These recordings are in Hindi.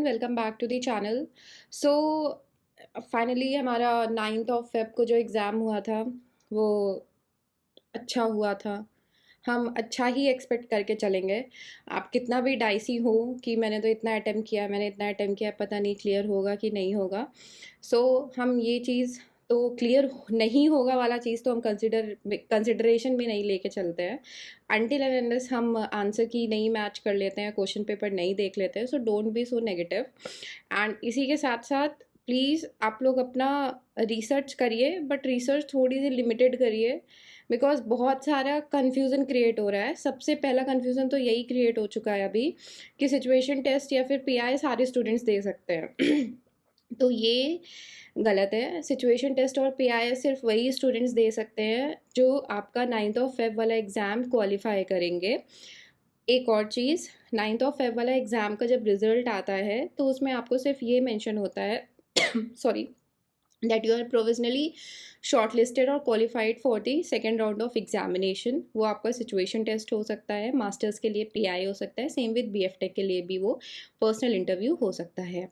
Welcome back to the channel. So finally हमारा 9th ऑफ फेब को जो एग्ज़ाम हुआ था वो अच्छा हुआ था। हम अच्छा ही एक्सपेक्ट करके चलेंगे। आप कितना भी डाइसी हो कि मैंने तो इतना अटेम्प्ट किया, मैंने इतना अटेम्प्ट किया, पता नहीं क्लियर होगा कि नहीं होगा। सो हम ये चीज़ तो क्लियर नहीं होगा वाला चीज़ तो हम कंसिडरेशन में नहीं लेके चलते हैं। अनटिल एंड अनलेस हम आंसर की नहीं मैच कर लेते हैं, क्वेश्चन पेपर नहीं देख लेते हैं, so don't be so negative. And इसी के साथ-साथ प्लीज़ आप लोग अपना रिसर्च करिए, बट रिसर्च थोड़ी-सी लिमिटेड करिए, बिकॉज़ बहुत सारा कन्फ्यूज़न क्रिएट हो रहा है। सबसे पहला कन्फ्यूज़न तो यही क्रिएट हो चुका है अभी कि सिचुएशन टेस्ट या फिर पीआई सारे स्टूडेंट्स दे सकते हैं। तो ये गलत है। सिचुएशन टेस्ट और पीआई सिर्फ वही स्टूडेंट्स दे सकते हैं जो आपका 9th ऑफ फेब वाला एग्ज़ाम क्वालिफ़ाई करेंगे। एक और चीज़, 9th ऑफ फेब वाला एग्ज़ाम का जब रिज़ल्ट आता है तो उसमें आपको सिर्फ ये मेंशन होता है sorry, that you are provisionally shortlisted और qualified for the second round of examination। वो आपका सिचुएशन टेस्ट हो सकता है, मास्टर्स के लिए पीआई हो सकता है, सेम विद बीएफटेक के लिए भी वो पर्सनल इंटरव्यू हो सकता है।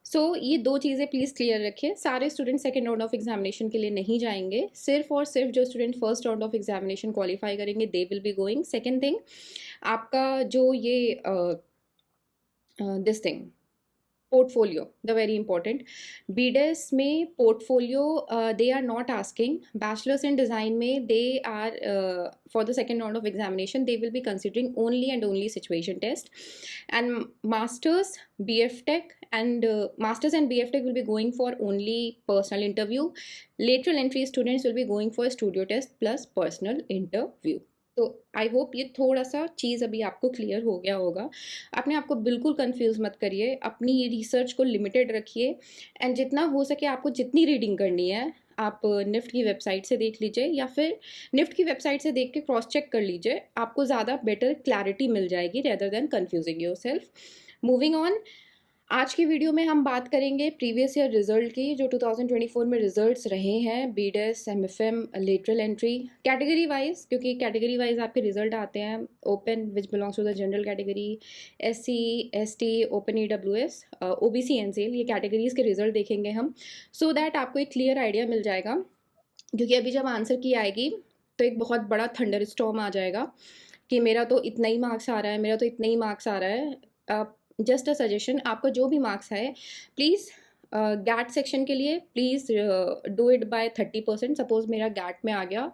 ये दो चीज़ें प्लीज़ क्लियर रखिए। सारे student second round of examination के लिए नहीं जाएंगे, सिर्फ और सिर्फ जो student first round of examination qualify करेंगे they will be going. Second thing, आपका जो ये this thing portfolio, the very important, BDes में portfolio they are not asking. Bachelors in design में they are for the second round of examination they will be considering only and only situation test, and masters masters and BFTech will be going for only personal interview. Lateral entry students will be going for studio test plus personal interview. तो आई होप ये थोड़ा सा चीज़ अभी आपको क्लियर हो गया होगा। अपने आप को बिल्कुल कंफ्यूज मत करिए, अपनी रिसर्च को लिमिटेड रखिए, एंड जितना हो सके आपको जितनी रीडिंग करनी है आप निफ्ट की वेबसाइट से देख लीजिए या फिर निफ्ट की वेबसाइट से देख के क्रॉस चेक कर लीजिए, आपको ज़्यादा बेटर क्लैरिटी मिल जाएगी rather than confusing yourself. Moving on, आज की वीडियो में हम बात करेंगे प्रीवियस ईयर रिजल्ट की, जो 2024 में रिजल्ट्स रहे हैं BDes, MFM, lateral entry, category wise, क्योंकि कैटेगरी वाइज आपके रिजल्ट आते हैं। Open which belongs to the general category, SC, ST, open EWS, OBC, NCL, ये कैटेगरीज के रिजल्ट देखेंगे हम, सो दैट आपको एक क्लियर आइडिया मिल जाएगा। क्योंकि अभी जब आंसर की आएगी तो एक बहुत बड़ा थंडर स्टॉर्म आ जाएगा कि मेरा तो इतना ही मार्क्स आ रहा है, मेरा तो इतना ही मार्क्स आ रहा है। जस्ट अ सजेशन, आपका जो भी मार्क्स है प्लीज़ गैट सेक्शन के लिए please do it by 30%। Suppose मेरा गैट में आ गया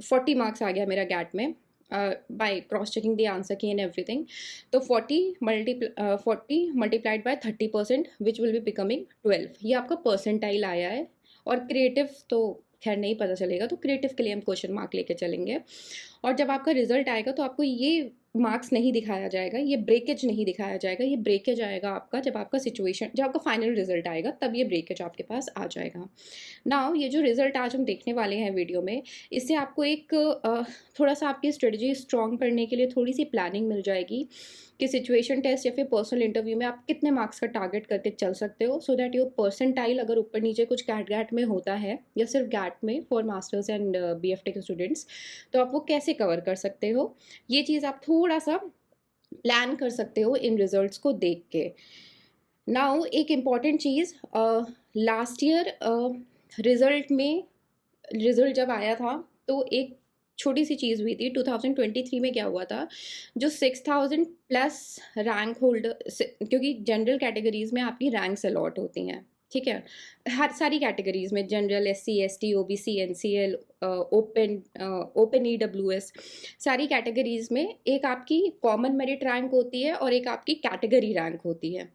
40 मार्क्स आ गया मेरा गैट में by cross checking the answer की एंड एवरीथिंग, तो 40 multiplied by 30% which will be becoming 12। ये आपका परसेंटाइल आया है। और क्रिएटिव तो खैर नहीं पता चलेगा, तो क्रिएटिव के लिए हम क्वेश्चन मार्क लेके चलेंगे। और जब आपका रिजल्ट आएगा तो आपको ये मार्क्स नहीं दिखाया जाएगा, ये ब्रेकेज नहीं दिखाया जाएगा, ये ब्रेकेज आएगा आपका जब आपका फाइनल रिजल्ट आएगा, तब ये ब्रेकेज आपके पास आ जाएगा। नाउ ये जो रिजल्ट आज हम देखने वाले हैं वीडियो में, इससे आपको एक थोड़ा सा आपकी स्ट्रेटजी स्ट्रॉन्ग करने के लिए थोड़ी सी प्लानिंग मिल जाएगी कि सिचुएशन टेस्ट या फिर पर्सनल इंटरव्यू में आप कितने मार्क्स का टारगेट करके चल सकते हो, सो दैट योर परसेंटाइल अगर ऊपर नीचे कुछ गैट में होता है या सिर्फ गैट में for masters and BFTech students, तो आप वो कैसे कवर कर सकते हो, ये चीज़ आप थोड़ा सा प्लान कर सकते हो इन रिजल्ट्स को देख के। नाउ एक इम्पॉर्टेंट चीज़, लास्ट ईयर रिजल्ट जब आया था तो एक छोटी सी चीज़ हुई थी। 2023 में क्या हुआ था, जो 6000 प्लस रैंक होल्डर, क्योंकि जनरल कैटेगरीज में आपकी रैंक्स अलॉट होती हैं, ठीक है, हर सारी कैटेगरीज में, general, SC, ST, OBC, NCL, open EWS, सारी कैटेगरीज में एक आपकी कॉमन मेरिट रैंक होती है और एक आपकी कैटेगरी रैंक होती है।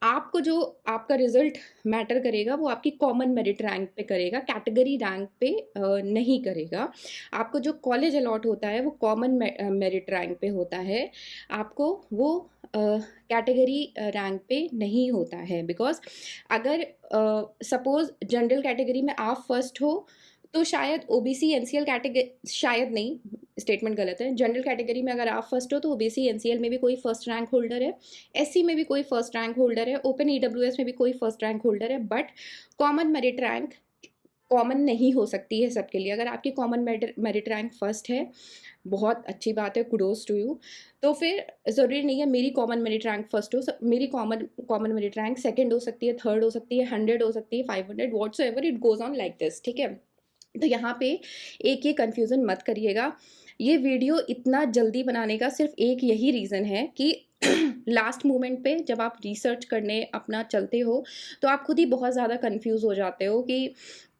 आपको जो आपका रिजल्ट मैटर करेगा वो आपकी कॉमन मेरिट रैंक पे करेगा, कैटेगरी रैंक पे नहीं करेगा। आपको जो कॉलेज अलॉट होता है वो कॉमन मेरिट रैंक पे होता है, आपको वो कैटेगरी रैंक पे नहीं होता है। बिकॉज अगर सपोज जनरल कैटेगरी में आप फर्स्ट हो तो शायद ओबीसी एनसीएल कैटेगरी, शायद नहीं, स्टेटमेंट गलत है, जनरल कैटेगरी में अगर आप फर्स्ट हो तो ओबीसी एनसीएल में भी कोई फर्स्ट रैंक होल्डर है, एससी में भी कोई फर्स्ट रैंक होल्डर है, ओपन ईडब्ल्यूएस में भी कोई फर्स्ट रैंक होल्डर है, but common merit rank common नहीं हो सकती है सबके लिए। अगर आपकी कॉमन मेरिट रैंक फर्स्ट है, बहुत अच्छी बात है, कुडोज़ टू यू। तो फिर ज़रूरी नहीं है मेरी कॉमन मेरिट रैंक फर्स्ट हो, मेरी common common merit rank second हो सकती है, थर्ड हो सकती है, 100 हो सकती है, 500, whatsoever, it goes on like this, ठीक है? तो यहाँ पे एक ये कन्फ्यूज़न मत करिएगा। ये वीडियो इतना जल्दी बनाने का सिर्फ़ एक यही रीज़न है कि लास्ट मोमेंट पे जब आप रिसर्च करने अपना चलते हो, तो आप खुद ही बहुत ज़्यादा कन्फ्यूज़ हो जाते हो कि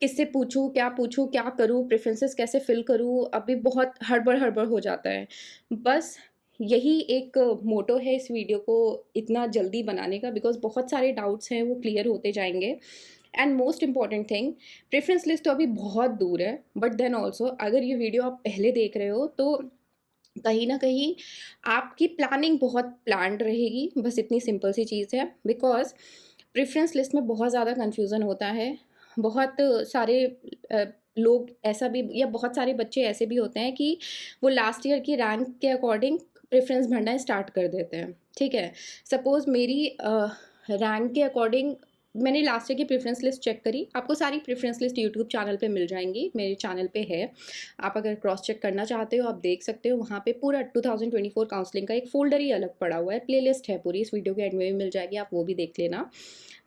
किससे पूछूँ, क्या करूँ, प्रेफ़रेंसेस कैसे फ़िल करूँ? अभी बहुत हड़बड़-हड़बड़ हो जाता है। बस यही एक मोटो है इस वीडियो को इतना जल्दी बनाने का, बिकॉज़ बहुत सारे डाउट्स हैं वो क्लियर होते जाएँगे। And most important thing, preference list तो अभी बहुत दूर है, बट देन ऑल्सो अगर ये वीडियो आप पहले देख रहे हो तो कहीं न कहीं आपकी प्लानिंग बहुत प्लान्ड रहेगी, बस इतनी सिंपल सी चीज़ है। बिकॉज़ प्रेफ़रेंस लिस्ट में बहुत ज़्यादा कन्फ्यूज़न होता है। बहुत सारे अ, लोग ऐसा भी, या बहुत सारे बच्चे ऐसे भी होते हैं कि वो लास्ट ईयर की रैंक के अकॉर्डिंग प्रेफ़रेंस भरना स्टार्ट कर देते हैं, ठीक है? सपोज़ मेरी रैंक के अकॉर्डिंग मैंने लास्ट ईयर की प्रेफ़रेंस लिस्ट चेक करी, आपको सारी प्रेफ़रेंस लिस्ट यूट्यूब चैनल पे मिल जाएँगी, मेरे चैनल पे है। आप अगर क्रॉस चेक करना चाहते हो, आप देख सकते हो, वहाँ पे पूरा 2024 काउंसलिंग का एक फ़ोल्डर ही अलग पड़ा हुआ है, प्लेलिस्ट है पूरी, इस वीडियो के एंड में भी मिल जाएगी, आप वो भी देख लेना।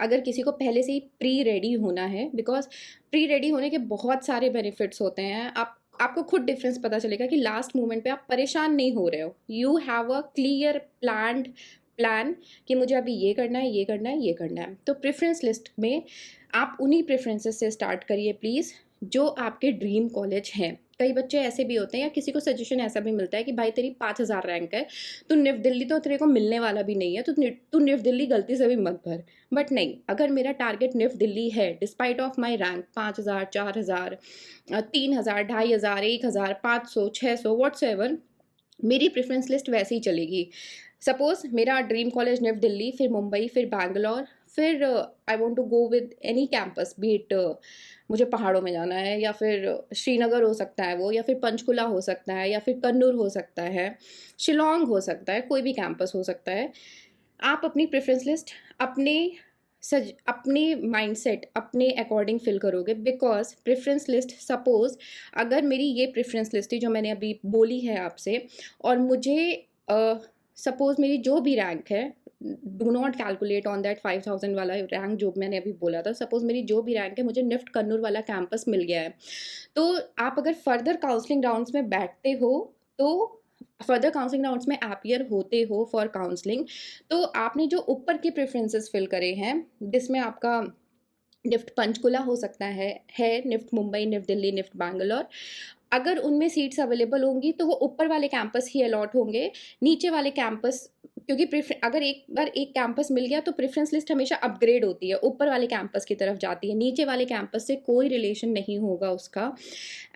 अगर किसी को पहले से ही प्री रेडी होना है, बिकॉज़ प्री रेडी होने के बहुत सारे बेनिफिट्स होते हैं। आपको खुद डिफरेंस पता चलेगा कि लास्ट मोमेंट पे आप परेशान नहीं हो रहे हो। You have a clear plan कि मुझे अभी ये करना है, ये करना है, ये करना है। तो प्रेफ़रेंस लिस्ट में आप उन्हीं प्रेफ़रेंसेस से स्टार्ट करिए प्लीज़, जो आपके ड्रीम कॉलेज हैं। कई बच्चे ऐसे भी होते हैं, या किसी को सजेशन ऐसा भी मिलता है कि भाई तेरी 5000 रैंक है, तू निफ़ दिल्ली तो तेरे को मिलने वाला भी नहीं है, तो तू निफ़ दिल्ली गलती से भी मत भर। बट नहीं, अगर मेरा टारगेट निफ़ दिल्ली है, despite of my rank 5000, 4000, 3000, 2500, 1000, 500, 600, whatsoever, मेरी प्रेफ़रेंस लिस्ट वैसे ही चलेगी। सपोज़ मेरा ड्रीम कॉलेज निफ़ दिल्ली, फिर मुंबई, फिर बैंगलोर, फिर I want to go with any campus, be it मुझे पहाड़ों में जाना है, या फिर श्रीनगर हो सकता है वो, या फिर पंचकुला हो सकता है, या फिर कन्नूर हो सकता है, शिलांग हो सकता है, कोई भी कैंपस हो सकता है। आप अपनी प्रेफ़रेंस लिस्ट अपने अपने माइंडसेट अपने अकॉर्डिंग फ़िल करोगे, बिकॉज़ प्रेफ़रेंस लिस्ट, सपोज़ अगर मेरी ये प्रेफ़रेंस लिस्ट थी जो मैंने अभी बोली है आपसे, और मुझे अ, सपोज़ मेरी जो भी रैंक है, do not calculate on that 5000 वाला रैंक जो मैंने अभी बोला था, सपोज़ मेरी जो भी रैंक है, मुझे निफ्ट कन्नूर वाला कैंपस मिल गया है। तो आप अगर फर्दर काउंसलिंग राउंड्स में बैठते हो, तो फर्दर काउंसलिंग राउंड्स में अपीयर होते हो फॉर काउंसलिंग, तो आपने जो ऊपर के प्रेफ़रेंसेस फ़िल करे हैं, जिसमें आपका निफ्ट पंचकुला हो सकता है निफ्ट मुंबई, निफ्ट दिल्ली, निफ्ट बैंगलोर। अगर उनमें सीट्स अवेलेबल होंगी तो वो ऊपर वाले कैंपस ही अलॉट होंगे, नीचे वाले कैंपस, क्योंकि अगर एक बार एक कैंपस मिल गया तो प्रेफ़रेंस लिस्ट हमेशा अपग्रेड होती है, ऊपर वाले कैंपस की तरफ जाती है, नीचे वाले कैंपस से कोई रिलेशन नहीं होगा उसका।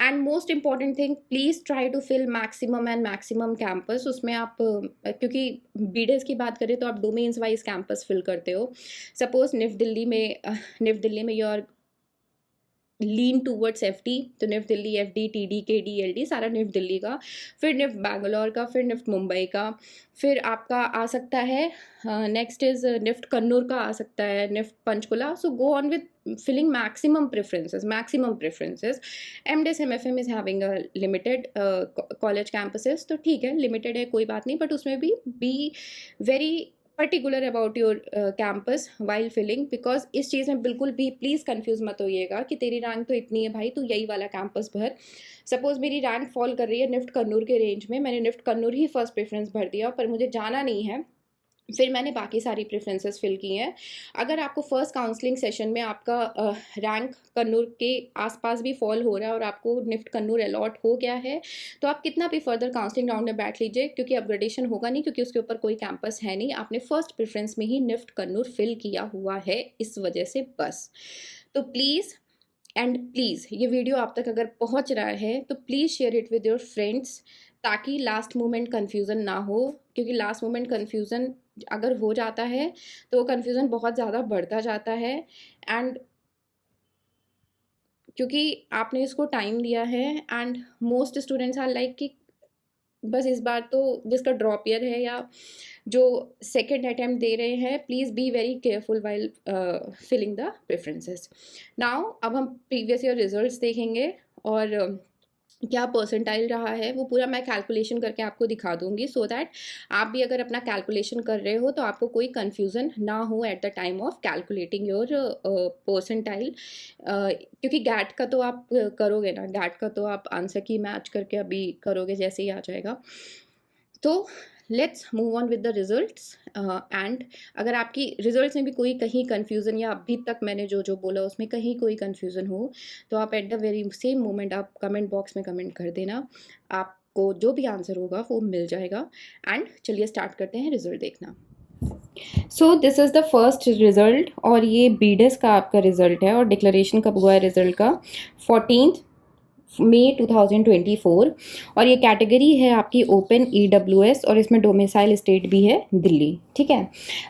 And most important thing, please try to fill maximum campus. उसमें आप क्योंकि बीडेज़ की बात करें तो आप डोमेन्स वाइज़ कैंपस फिल करते हो। सपोज़ निफ्ट दिल्ली में you are lean towards FD, तो NIFT Delhi, FD, TD, KD, LD, सारा निफ्ट दिल्ली का, फिर निफ्ट बैंगलोर का, फिर निफ्ट मुंबई का, फिर आपका आ सकता है नेक्स्ट इज़ निफ्ट कन्नूर का आ सकता है, NIFT Panchkula. So go on with filling maximum preferences. MDes MFM is having a limited college campuses, तो ठीक है, लिमिटेड है कोई बात नहीं, बट उसमें भी be very particular about your campus while filling, because इस चीज़ में बिल्कुल भी प्लीज़ कंफ्यूज मत होइएगा कि तेरी रैंक तो इतनी है भाई, तू यही वाला कैंपस भर। सपोज मेरी रैंक फॉल कर रही है निफ्ट कन्नूर के रेंज में, मैंने निफ्ट कन्नूर ही फर्स्ट प्रेफरेंस भर दिया, पर मुझे जाना नहीं है, फिर मैंने बाकी सारी प्रेफरेंसेस फिल की हैं। अगर आपको फर्स्ट काउंसलिंग सेशन में आपका रैंक कन्नूर के आसपास भी फॉल हो रहा है और आपको निफ्ट कन्नूर अलॉट हो गया है, तो आप कितना भी फर्दर काउंसलिंग राउंड में बैठ लीजिए, क्योंकि अपग्रेडेशन होगा नहीं, क्योंकि उसके ऊपर कोई कैंपस है नहीं, आपने फर्स्ट प्रेफरेंस में ही निफ्ट कन्नूर फिल किया हुआ है, इस वजह से बस। तो प्लीज़ एंड प्लीज़, ये वीडियो आप तक अगर पहुंच रहा है तो please share it with your friends, ताकि लास्ट मोमेंट कन्फ्यूज़न ना हो, क्योंकि लास्ट मोमेंट कन्फ्यूज़न अगर हो जाता है तो वो कन्फ्यूज़न बहुत ज़्यादा बढ़ता जाता है। एंड क्योंकि आपने इसको टाइम दिया है, and most students are like कि बस इस बार तो जिसका ड्रॉप ईयर है या जो सेकंड अटेम्प्ट दे रहे हैं, please be very careful while filling the preferences. Now अब हम प्रीवियस ईयर रिजल्ट्स देखेंगे और क्या परसेंटाइल रहा है वो पूरा मैं कैलकुलेशन करके आपको दिखा दूंगी, सो दैट आप भी अगर अपना कैलकुलेशन कर रहे हो तो आपको कोई कंफ्यूजन ना हो at the time of calculating your percentile. क्योंकि गैट का तो आप करोगे ना, गैट का तो आप आंसर की मैच करके अभी करोगे जैसे ही आ जाएगा। तो let's move on with the results. And अगर आपकी रिजल्ट्स में भी कोई कहीं कन्फ्यूज़न या अभी तक मैंने जो जो बोला उसमें कहीं कोई कन्फ्यूज़न हो तो आप at the very same moment आप कमेंट बॉक्स में कमेंट कर देना, आपको जो भी आंसर होगा वो मिल जाएगा। एंड चलिए स्टार्ट करते हैं रिजल्ट देखना। So this is the first result और ये बीडेस का आपका रिजल्ट है और डिक्लेरेशन कब हुआ है रिजल्ट का 14 मई 2024 और ये कैटेगरी है आपकी ओपन EWS और इसमें डोमिसाइल स्टेट भी है दिल्ली। ठीक है,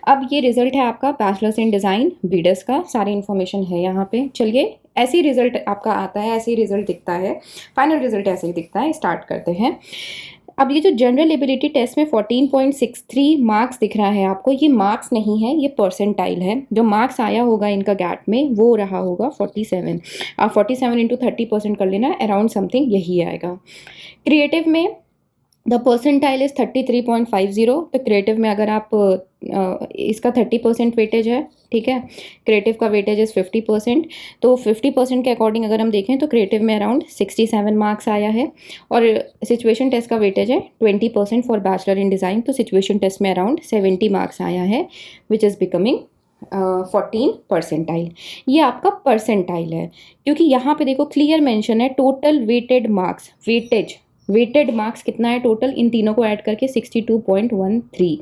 अब ये रिजल्ट है आपका बैचलर्स इन डिज़ाइन बीडस का, सारी इन्फॉर्मेशन है यहाँ पे। चलिए ऐसे ही रिजल्ट आपका आता है, ऐसे ही रिजल्ट दिखता है, फाइनल रिजल्ट ऐसे ही दिखता है। स्टार्ट करते हैं। अब ये जो जनरल एबिलिटी टेस्ट में 14.63 मार्क्स दिख रहा है आपको, ये मार्क्स नहीं है, ये परसेंटाइल है। जो मार्क्स आया होगा इनका गैट में वो रहा होगा 47। आप 47 इंटू 30% कर लेना, अराउंड समथिंग यही आएगा। क्रिएटिव में द परसेंटाइल इज़ 33.50। तो क्रिएटिव में अगर आप इसका 30% वेटेज है, ठीक है, क्रिएटिव का वेटेज इज़ 50%। तो 50% के अकॉर्डिंग अगर हम देखें तो क्रिएटिव में अराउंड 67 मार्क्स आया है और सिचुएशन टेस्ट का वेटेज है 20% फॉर बैचलर इन डिज़ाइन। तो सिचुएशन टेस्ट में अराउंड 70 मार्क्स आया है विच इज़ बिकमिंग 14 परसेंटाइल। ये आपका परसेंटाइल है क्योंकि यहाँ पे देखो क्लियर मेंशन है total weighted marks, weighted marks कितना है टोटल, इन तीनों को ऐड करके 62.13।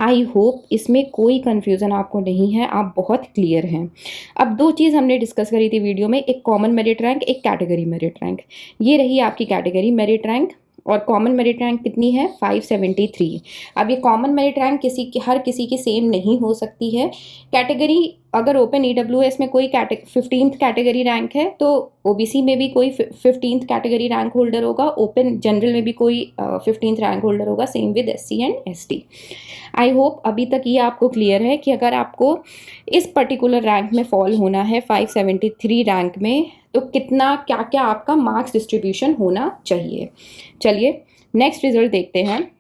आई होप इसमें कोई कन्फ्यूज़न आपको नहीं है, आप बहुत क्लियर हैं। अब दो चीज़ हमने डिस्कस करी थी वीडियो में, एक कॉमन मेरिट रैंक, एक कैटेगरी मेरिट रैंक। ये रही आपकी कैटेगरी मेरिट रैंक और कॉमन मेरिट रैंक कितनी है 573। अब ये कॉमन मेरिट रैंक हर किसी की सेम नहीं हो सकती है। कैटेगरी अगर ओपन EWS में कोई 15th कैटेगरी रैंक है तो OBC में भी कोई 15th कैटेगरी रैंक होल्डर होगा, ओपन जनरल में भी कोई 15th रैंक होल्डर होगा, same with SC and ST। I hope अभी तक ये आपको क्लियर है कि अगर आपको इस पर्टिकुलर रैंक में फॉल होना है 573 रैंक में तो कितना क्या क्या आपका मार्क्स डिस्ट्रीब्यूशन होना चाहिए। चलिए नेक्स्ट रिजल्ट देखते हैं।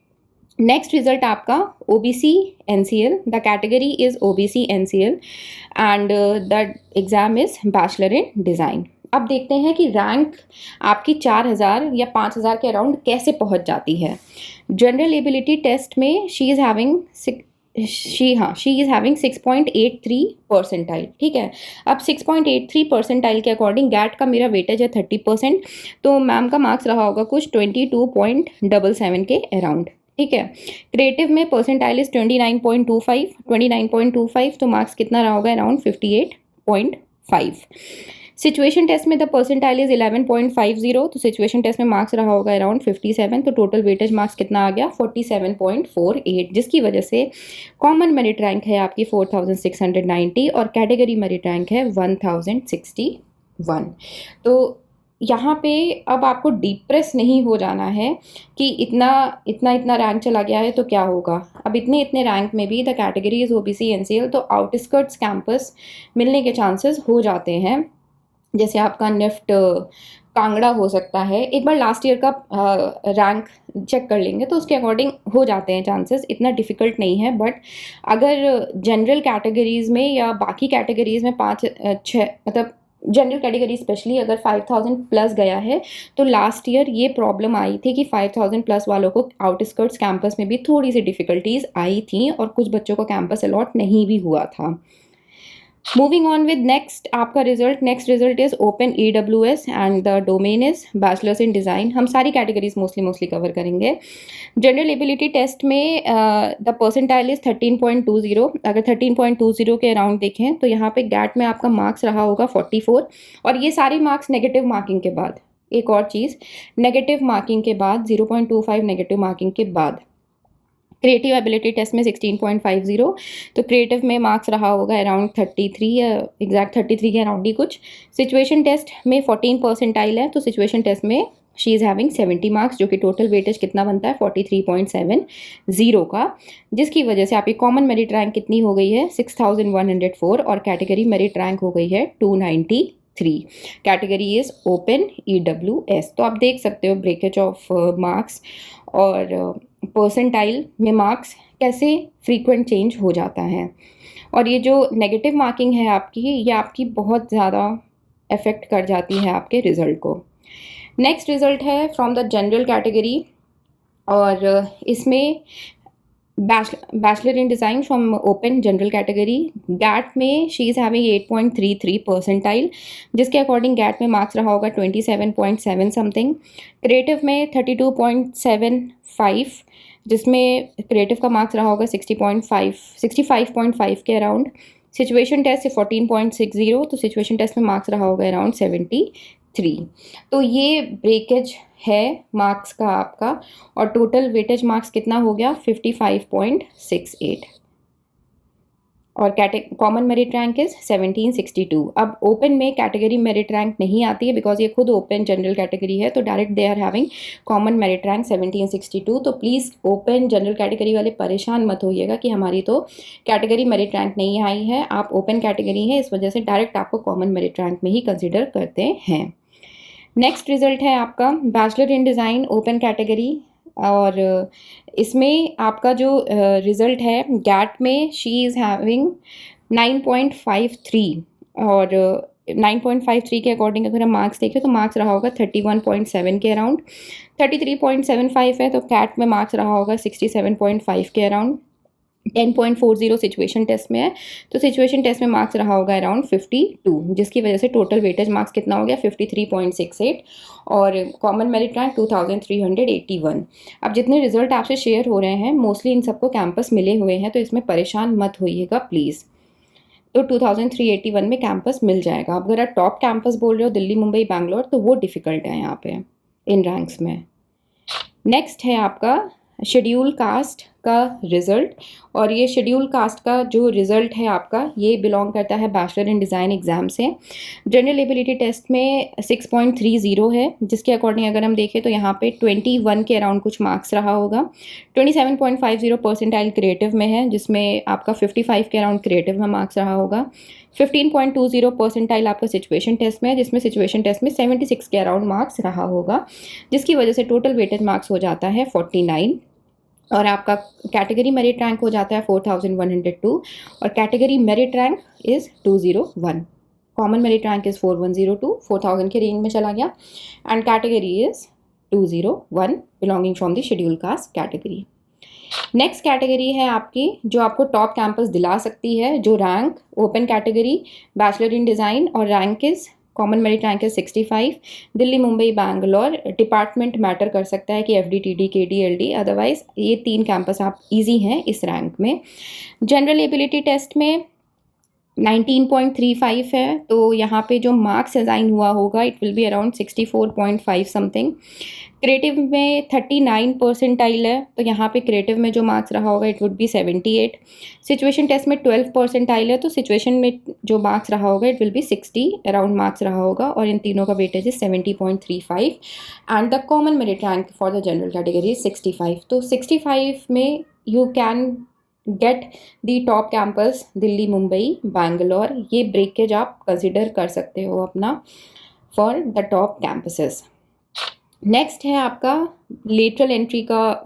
नेक्स्ट रिजल्ट आपका OBC NCL, the category is OBC NCL and the exam is bachelor in design. अब देखते हैं कि रैंक आपकी 4000 या 5000 के अराउंड कैसे पहुंच जाती है। जनरल एबिलिटी टेस्ट में शी इज़ हैविंग 6.83 परसेंटाइल। ठीक है, अब 6.83 परसेंटाइल के अकॉर्डिंग गैट का मेरा वेटेज है 30%, तो मैम का मार्क्स रहा होगा कुछ 22.77 के अराउंड। ठीक है, क्रिएटिव में परसेंटाइल इज 29.25, तो मार्क्स कितना रहा होगा अराउंड 58.5। सिचुएशन टेस्ट में द परसेंटाइल इज 11.50, तो सिचुएशन टेस्ट में मार्क्स रहा होगा अराउंड 57, तो टोटल वेटेज मार्क्स कितना आ गया 47.48, जिसकी वजह से कॉमन मेरिट रैंक है आपकी 4690 और कैटेगरी मेरिट रैंक है 1061। तो यहाँ पे अब आपको डिप्रेस नहीं हो जाना है कि इतना रैंक चला गया है तो क्या होगा। अब इतने रैंक में भी the category is OBC NCL, तो आउटस्कर्ट्स कैंपस मिलने के चांसेस हो जाते हैं, जैसे आपका निफ्ट कांगड़ा हो सकता है। एक बार लास्ट ईयर का रैंक चेक कर लेंगे तो उसके अकॉर्डिंग हो जाते हैं चांसेस, इतना डिफ़िकल्ट नहीं है। बट अगर जनरल कैटेगरीज़ में या बाकी कैटेगरीज़ में 5-6 मतलब जनरल कैटेगरी स्पेशली अगर 5000 प्लस गया है तो लास्ट ईयर ये प्रॉब्लम आई थी कि 5000 प्लस वालों को आउटस्कर्ट्स कैंपस में भी थोड़ी सी डिफ़िकल्टीज आई थी और कुछ बच्चों को कैंपस अलॉट नहीं भी हुआ था। मूविंग ऑन विद नेक्स्ट आपका result, next result is open EWS and the domain is bachelors in design. हम सारी कैटेगरीज मोस्टली कवर करेंगे। जनरल एबिलिटी टेस्ट में द परसेंटाइल इज 13.20। अगर 13.20 के अराउंड देखें तो यहाँ पे गैट में आपका मार्क्स रहा होगा 44 और ये सारे मार्क्स नेगेटिव मार्किंग के बाद। एक और चीज़, नेगेटिव मार्किंग के बाद 0.25 नेगेटिव मार्किंग के बाद। क्रिएटिव एबिलिटी टेस्ट में 16.50, तो क्रिएटिव में मार्क्स रहा होगा अराउंड 33 या एग्जैक्ट 33 के अराउंड ही कुछ। सिचुएशन टेस्ट में 14 परसेंटाइल है, तो सिचुएशन टेस्ट में शी इज़ हैविंग 70 मार्क्स, जो कि टोटल वेटेज कितना बनता है 43.70 का, जिसकी वजह से आपकी कॉमन मेरिट रैंक कितनी हो गई है 6104 और कैटेगरी मेरिट रैंक हो गई है 293। Category is open EWS। तो आप देख सकते हो ब्रेकेज ऑफ मार्क्स और परसेंटाइल में मार्क्स कैसे फ्रीक्वेंट चेंज हो जाता है। और ये जो नेगेटिव मार्किंग है आपकी, ये आपकी बहुत ज़्यादा अफेक्ट कर जाती है आपके रिज़ल्ट को। नेक्स्ट रिज़ल्ट है फ्रॉम द जनरल कैटेगरी और इसमें bachelor in design from open general category. GAT में शी इज़ हैविंग 8.33 परसेंटाइल, जिसके अकॉर्डिंग गैट में मार्क्स रहा होगा 27.7 समथिंग। क्रिएटिव में 32.75, जिसमें क्रिएटिव का मार्क्स रहा होगा 65.5 के अराउंड। सिचुएशन टेस्ट से 14.60, तो सिचुएशन टेस्ट में मार्क्स रहा होगा अराउंड 73। तो ये ब्रेकेज है मार्क्स का आपका, और टोटल वेटेज मार्क्स कितना हो गया 55.68 और कॉमन मेरिट रैंक इज 1762। अब ओपन में कैटेगरी मेरिट रैंक नहीं आती है बिकॉज ये खुद ओपन जनरल कैटेगरी है, तो direct they are having common merit rank 1762। तो प्लीज़ ओपन जनरल कैटेगरी वाले परेशान मत होइएगा कि हमारी तो कैटेगरी मेरिट रैंक नहीं आई है, आप ओपन कैटेगरी है इस वजह से डायरेक्ट आपको कॉमन मेरिट रैंक में ही कंसिडर करते हैं। नेक्स्ट रिजल्ट है आपका bachelor in design open category, और इसमें आपका जो रिज़ल्ट है गैट में शी इज़ हैविंग 9.53 और 9.53 के अकॉर्डिंग अगर हम मार्क्स देखें तो मार्क्स रहा होगा 31.7 के अराउंड। 33.75 है तो कैट में मार्क्स रहा होगा 67.5 के अराउंड। 10.40 सिचुएशन टेस्ट में है तो सिचुएशन टेस्ट में मार्क्स रहा होगा अराउंड 52, जिसकी वजह से टोटल वेटेज मार्क्स कितना हो गया 53.68 और कॉमन मेरिट रैंक 2381। अब जितने रिजल्ट आपसे शेयर हो रहे हैं मोस्टली इन सबको कैंपस मिले हुए हैं, तो इसमें परेशान मत होइएगा प्लीज़। तो 2381 में कैंपस मिल जाएगा। अब अगर आप टॉप कैंपस बोल रहे हो दिल्ली, मुंबई, बैंगलोर, तो वो डिफ़िकल्ट है यहाँ पे इन रैंक्स में। नेक्स्ट है आपका शेड्यूल कास्ट का रिज़ल्ट, और ये शेड्यूल कास्ट का जो रिज़ल्ट है आपका ये बिलोंग करता है बैचलर इन डिज़ाइन एग्ज़ाम से। जनरल एबिलिटी टेस्ट में 6.30 है, जिसके अकॉर्डिंग अगर हम देखें तो यहाँ पे 21 के अराउंड कुछ मार्क्स रहा होगा। 27.50 परसेंटाइल क्रिएटिव में है, जिसमें आपका 55 के अराउंड क्रिएटिव में मार्क्स रहा होगा। 15.20 परसेंटाइल आपका सिचुएशन टेस्ट में है, जिसमें सिचुएशन टेस्ट में 76 के अराउंड मार्क्स रहा होगा, जिसकी वजह से टोटल वेटेज मार्क्स हो जाता है 49 और आपका कैटेगरी मेरिट रैंक हो जाता है 4102 और category merit rank is 201। Common merit rank is 4102, 4000 के रेंज में चला गया, and category is 201 belonging from the schedule caste category. Next category है आपकी जो आपको टॉप कैंपस दिला सकती है, जो rank open category bachelor in design और rank is common merit rank है 65। दिल्ली, मुंबई, बैंगलोर, डिपार्टमेंट मैटर कर सकता है कि FD, TD, KD, LD, otherwise ये 3 कैंपस आप इजी हैं इस रैंक में। जनरल एबिलिटी टेस्ट में 19.35 है, तो यहाँ पे जो मार्क्स असाइन हुआ होगा it will be around 64.5 something. Creative में 39 परसेंटाइल है, तो यहाँ पे क्रिएटिव में जो मार्क्स रहा होगा it would be 78। Situation test में 12 परसेंटाइल है, तो सिचुएशन में जो मार्क्स रहा होगा it will be 60 around marks रहा होगा, और इन तीनों का weightage is 70.35 and the common merit rank for the general category is 65। तो 65 में you can get the top campus Delhi, Mumbai, Bangalore. ये ब्रेकेज आप कंसिडर कर सकते हो अपना for the top campuses. Next है आपका लेटरल एंट्री का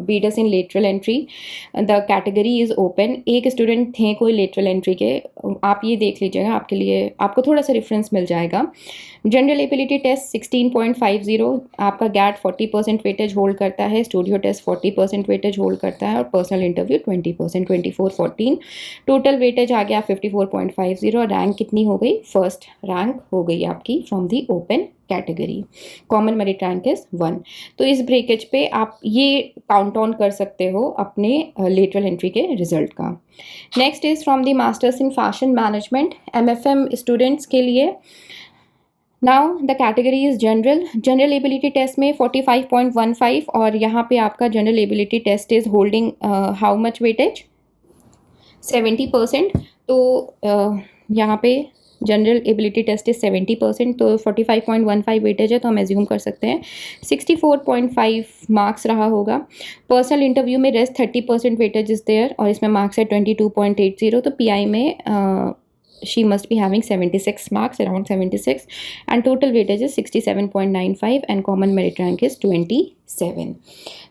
Bede's in lateral entry. The category is open. एक स्टूडेंट थे कोई लेटरल एंट्री के, आप ये देख लीजिएगा, आपके लिए आपको थोड़ा सा रेफरेंस मिल जाएगा। जनरल एबिलिटी टेस्ट 16.50, आपका गैट 40% वेटेज होल्ड करता है, स्टूडियो टेस्ट 40% वेटेज होल्ड करता है और पर्सनल इंटरव्यू 20%, 24-14। टोटल वेटेज आ गया 54.50। रैंक कितनी हो गई? फर्स्ट रैंक हो गई आपकी from the open category. Common merit rank is 1। तो इस ब्रेकेज पे आप ये काउंट ऑन कर सकते हो अपने लेटरल एंट्री के रिजल्ट का। Next is from the masters in fashion management MFM students के लिए। Now the category is general. General ability test में 45.15 और यहाँ पे आपका general ability test is holding how much weightage 70%। तो यहाँ पे जनरल एबिलिटी टेस्ट इज 70%, तो 45.15 वेटेज है, तो हम एज्यूम कर सकते हैं 64.5 मार्क्स रहा होगा। पर्सनल इंटरव्यू में रेस्ट 30% वेटेज इज देयर, और इसमें मार्क्स है 22.80, तो पीआई में she must be having 76 marks, around 76, and total weightage is 67.95 and common merit rank is 27.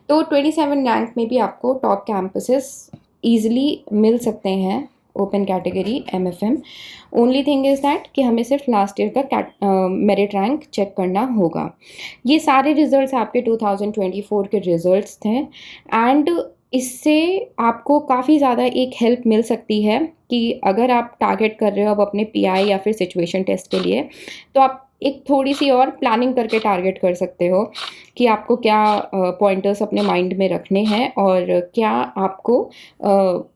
तो 27 रैंक में भी आपको टॉप कैंपसेस ईजिली मिल सकते हैं open category MFM। Only thing is that कि हमें सिर्फ लास्ट ईयर का मेरिट रैंक चेक करना होगा। ये सारे रिजल्ट्स आपके 2024 के रिजल्ट्स थे, एंड इससे आपको काफ़ी ज़्यादा एक हेल्प मिल सकती है कि अगर आप टारगेट कर रहे हो अब अपने पीआई या फिर सिचुएशन टेस्ट के लिए, तो आप एक थोड़ी सी और प्लानिंग करके टारगेट कर सकते हो कि आपको क्या पॉइंटर्स अपने माइंड में रखने हैं, और क्या आपको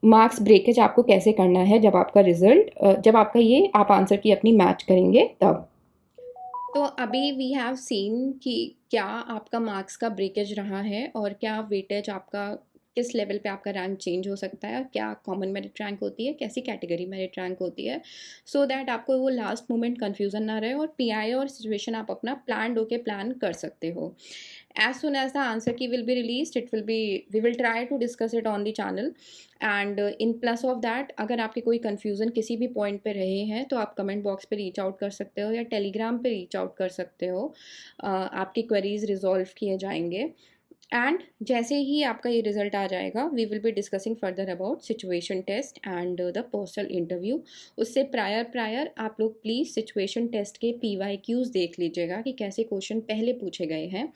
मार्क्स ब्रेकेज आपको कैसे करना है जब आपका रिजल्ट जब आपका ये आप आंसर की अपनी मैच करेंगे तब। तो अभी वी हैव सीन कि क्या आपका मार्क्स का ब्रेकेज रहा है, और क्या वेटेज आपका किस लेवल पे आपका रैंक चेंज हो सकता है, और क्या कॉमन मेरिट रैंक होती है, कैसी कैटेगरी मेरिट रैंक होती है, सो दैट आपको वो लास्ट मोमेंट कन्फ्यूज़न ना रहे, और पीआई और सिचुएशन आप अपना प्लान होके प्लान कर सकते हो। As soon as the answer key will be released, we will try to discuss it on the channel, and in plus of that, अगर आपके कोई confusion किसी भी point पे रहे हैं तो आप comment box पे reach out कर सकते हो, या telegram पे reach out कर सकते हो। आपकी queries resolve किए जाएंगे, एंड जैसे ही आपका ये रिजल्ट आ जाएगा we will be discussing further about situation test and the personal interview. उससे प्रायर आप लोग प्लीज़ सिचुएशन टेस्ट के PYQs देख लीजिएगा कि कैसे क्वेश्चन पहले पूछे गए हैं।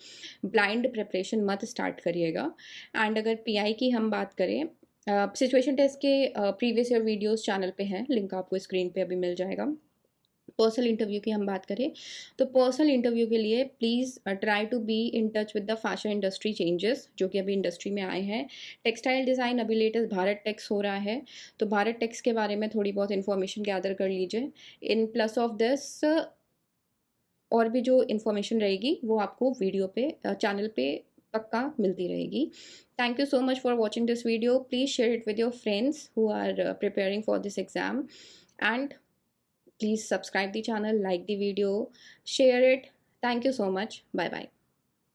ब्लाइंड प्रिपरेशन मत स्टार्ट करिएगा। एंड अगर PI की हम बात करें, सिचुएशन टेस्ट के प्रीवियस ईयर वीडियोज़ चैनल पे हैं, लिंक आपको स्क्रीन पे अभी मिल जाएगा। पर्सनल इंटरव्यू की हम बात करें तो पर्सनल इंटरव्यू के लिए please try to be in touch with the fashion industry changes जो कि अभी इंडस्ट्री में आए हैं। टेक्सटाइल डिज़ाइन अभी लेटेस्ट भारत टेक्स हो रहा है, तो भारत टेक्स के बारे में थोड़ी बहुत इन्फॉर्मेशन गैदर कर लीजिए। इन प्लस ऑफ दिस और भी जो इन्फॉर्मेशन रहेगी वो आपको वीडियो पे चैनल पे पक्का मिलती रहेगी। Thank you so much for watching this video. Please share it with your friends who are preparing for this exam, and please subscribe the channel, like the video, share it. Thank you so much. Bye bye.